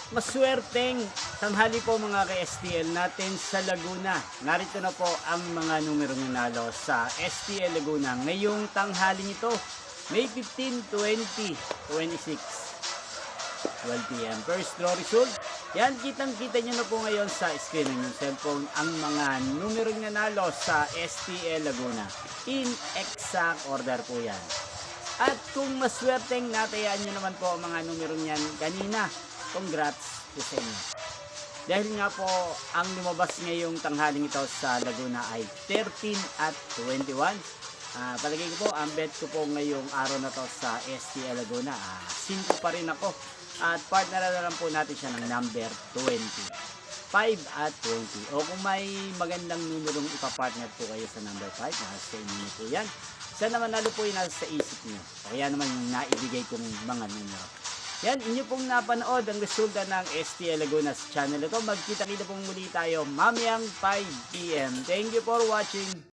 Maswerteng tanghali po mga ka-STL natin sa Laguna. Narito na po ang mga numerong nanalo sa STL Laguna ngayong tanghaling ito, May 15, 2026, 12 p.m. First draw result. Yan, kitang-kita nyo na po ngayon sa screen ng inyong cellphone ang mga numerong nanalo sa STL Laguna. In exact order po yan. At kung maswerteng natayaan nyo naman po ang mga numerong yan kanina, congrats po sa inyo. Dahil nga po, ang lumabas ngayong tanghaling ito sa Laguna ay 13 at 21. Palagay ko po, ang bet ko po ngayong araw na to sa STL Laguna, 5 pa rin ako. At partner na lang po natin siya ng number 20. 5 at 20. O kung may magandang numerong ipapartner po kayo sa number 5, nasa inyo na po yan. Sana manalo po yung nasa isip nyo. O kaya naman yung naibigay kong mga numero. Yan, inyo pong napanood ang resulta ng STL Laguna sa channel ito. Magkita-kita pong muli tayo mamayang 5 p.m. Thank you for watching.